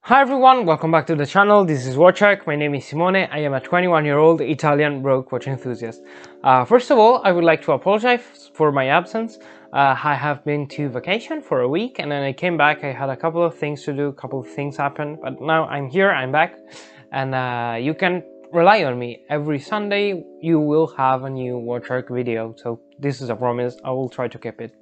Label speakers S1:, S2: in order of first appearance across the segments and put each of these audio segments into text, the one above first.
S1: Hi everyone, welcome back to the channel. This is watcharc. My name is Simone. I am a 21-year-old Italian broke watch enthusiast. First of all, I would like to apologize for my absence. I have been to vacation for a week and then I came back. I had a couple of things to do, a couple of things happened, but now I'm here, I'm back, and you can rely on me. Every Sunday you will have a new watcharc video, so this is a promise. I will try to keep it.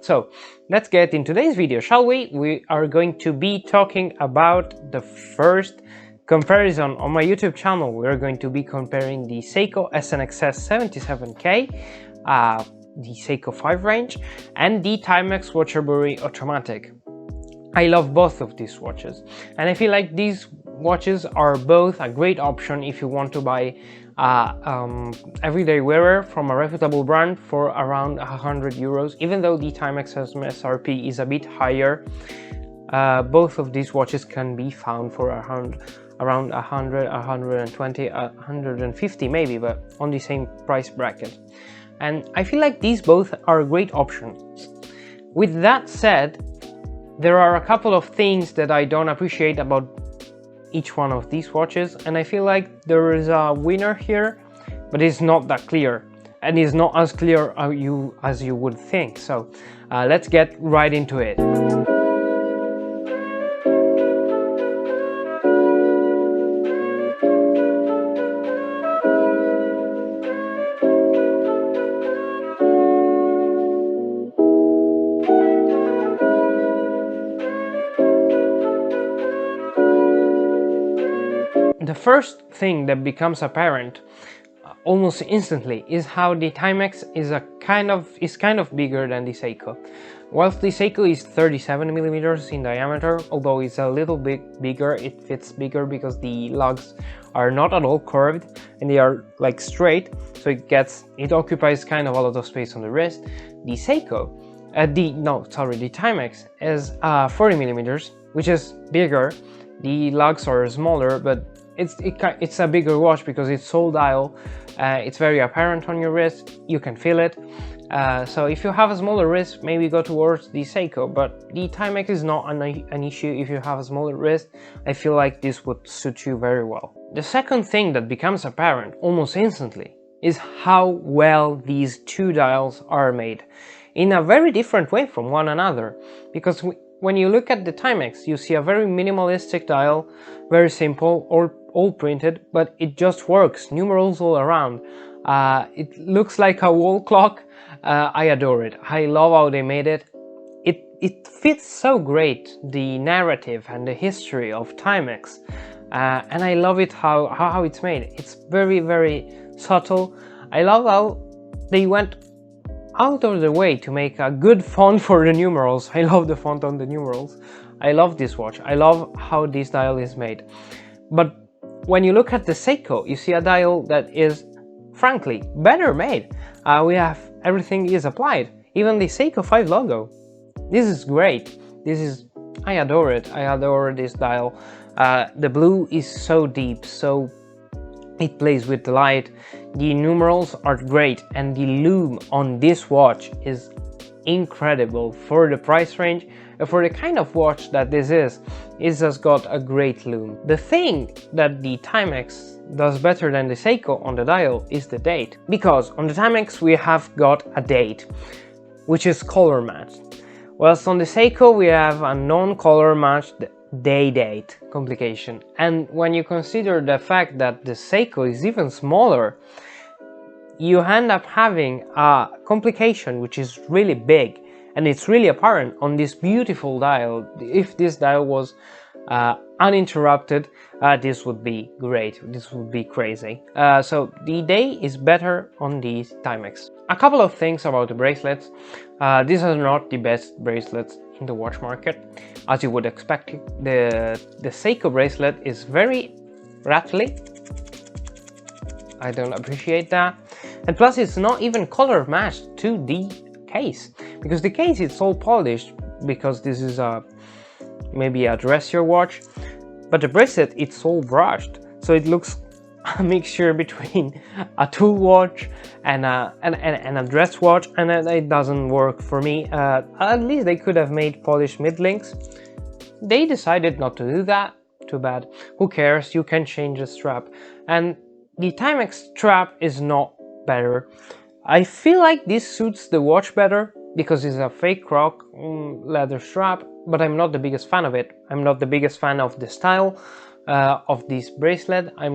S1: So let's get in today's video, shall we? We are going to be talking about the first comparison on my YouTube channel. We are going to be comparing the Seiko SNXS77K, the Seiko 5 range, and the TIMEX Waterbury automatic. I love both of these watches, and I feel like these watches are both a great option if you want to buy everyday wearer from a reputable brand for around 100 euros. Even though the TIMEX MSRP is a bit higher, both of these watches can be found for around 100, 120, 150 maybe, but on the same price bracket. And I feel like these both are great options. With that said, there are a couple of things that I don't appreciate about each one of these watches, and I feel like there is a winner here, but it's not that clear, and it's not as clear as you would think. So let's get right into it. The first thing that becomes apparent almost instantly is how the TIMEX is kind of bigger than the Seiko. Whilst the Seiko is 37 millimeters in diameter, although it's a little bit bigger, it fits bigger because the lugs are not at all curved and they are like straight, so it occupies kind of a lot of space on the wrist. The Seiko, the TIMEX is 40 millimeters, which is bigger. The lugs are smaller, but it's a bigger watch because it's sole dial. It's very apparent on your wrist, you can feel it. So if you have a smaller wrist, maybe go towards the Seiko, but the TIMEX is not an issue if you have a smaller wrist. I feel like this would suit you very well. The second thing that becomes apparent almost instantly is how well these two dials are made, in a very different way from one another, because when you look at the TIMEX, you see a very minimalistic dial, very simple, all printed, but it just works, numerals all around. It looks like a wall clock. I adore it. I love how they made it. It fits so great the narrative and the history of TIMEX, and I love it how it's made. It's very, very subtle. I love how they went out of the way to make a good font for the numerals. I love the font on the numerals. I love this watch. I love how this dial is made. But when you look at the Seiko, you see a dial that is, frankly, better made. We have everything is applied, even the Seiko 5 logo. This is great. I adore it. I adore this dial. The blue is so deep, so it plays with the light. The numerals are great, and the lume on this watch is incredible for the price range. For the kind of watch that this is, it has got a great lume. The thing that the TIMEX does better than the Seiko on the dial is the date, because on the TIMEX we have got a date which is color matched, whilst on the Seiko we have a non-color matched date complication. And when you consider the fact that the Seiko is even smaller, you end up having a complication which is really big, and it's really apparent on this beautiful dial. If this dial was uninterrupted, this would be great. This would be crazy. So the day is better on the TIMEX. A couple of things about the bracelets. These are not the best bracelets in the watch market, as you would expect. The Seiko bracelet is very rattly. I don't appreciate that. And plus it's not even color matched to the case, because the case is all polished, because this is maybe a dressier watch, but the bracelet it's all brushed, so it looks a mixture between a tool watch and a dress watch, and it doesn't work for me. At least they could have made polished mid links. they decided not to do that. Too bad. Who cares? You can change the strap. And the Timex strap is not better. I feel like this suits the watch better because it's a fake rock leather strap, but I'm not the biggest fan of it. I'm not the biggest fan of the style of this bracelet. I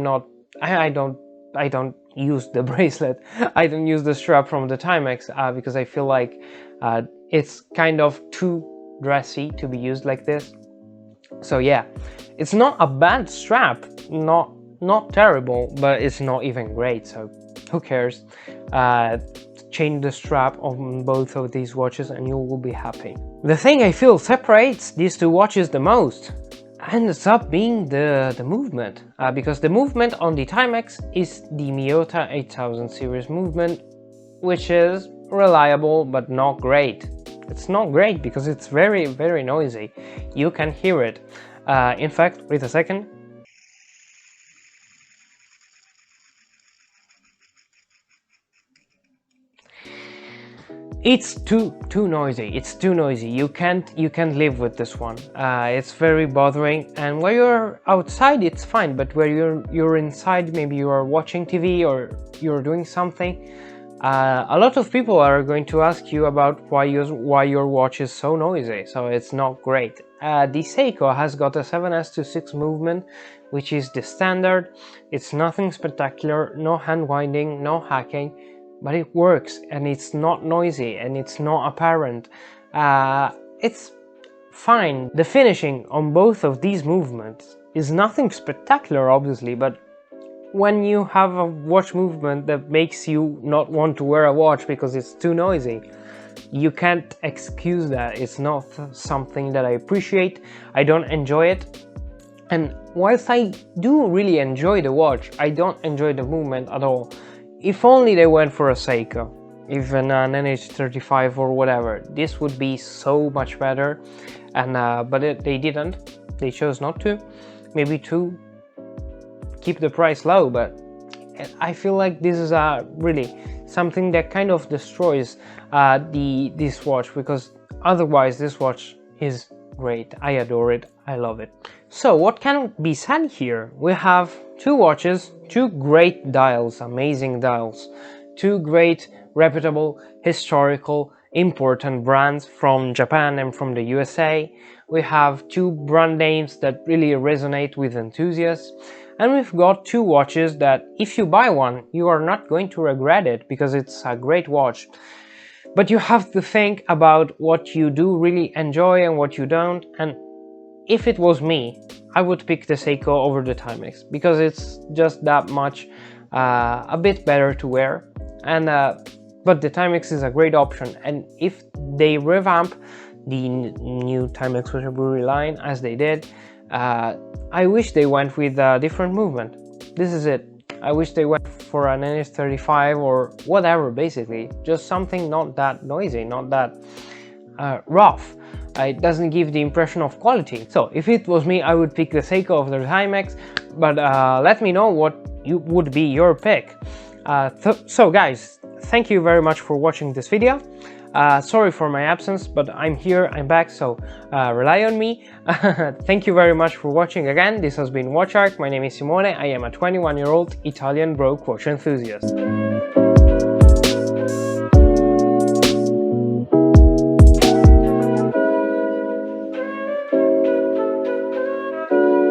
S1: don't use the bracelet. I don't use the strap from the Timex because I feel like it's kind of too dressy to be used like this. So yeah, it's not a bad strap, not terrible, but it's not even great, so who cares? Change the strap on both of these watches and you will be happy. The thing I feel separates these two watches the most ends up being the movement, because the movement on the Timex is the Miyota 8000 series movement, which is reliable but not great. It's not great because it's very, very noisy. You can hear it. In fact, wait a second. It's too noisy. It's too noisy. You can't live with this one. It's very bothering. And when you're outside, it's fine. But where you're inside, maybe you are watching TV or you're doing something. A lot of people are going to ask you about why your watch is so noisy, so it's not great. The Seiko has got a 7S26 movement, which is the standard. It's nothing spectacular, no hand winding, no hacking, but it works and it's not noisy and it's not apparent. It's fine. The finishing on both of these movements is nothing spectacular, obviously, but when you have a watch movement that makes you not want to wear a watch because it's too noisy, you can't excuse that. It's not something that I appreciate. I don't enjoy it. And whilst I do really enjoy the watch, I don't enjoy the movement at all. If only they went for a Seiko, even an NH35 or whatever, this would be so much better. And but they didn't. They chose not to. Maybe to keep the price low, but I feel like this is really something that kind of destroys this watch, because otherwise this watch is great. I adore it. I love it. So what can be said here? We have two watches, two great dials, amazing dials, two great, reputable, historical, important brands from Japan and from the USA. We have two brand names that really resonate with enthusiasts. And we've got two watches that if you buy one, you are not going to regret it because it's a great watch. But you have to think about what you do really enjoy and what you don't. And if it was me, I would pick the Seiko over the Timex because it's just that much a bit better to wear. And but the Timex is a great option. And if they revamp the new TIMEX Waterbury line as they did, I wish they went with a different movement. This is it. I wish they went for an NH35 or whatever, basically. Just something not that noisy, not that rough. It doesn't give the impression of quality. So if it was me, I would pick the Seiko over the Timex, but let me know what would be your pick. So guys, thank you very much for watching this video. Sorry for my absence, but I'm here, I'm back, so rely on me. Thank you very much for watching again. This has been WatchArc. My name is Simone. I am a 21-year-old Italian broke watch enthusiast.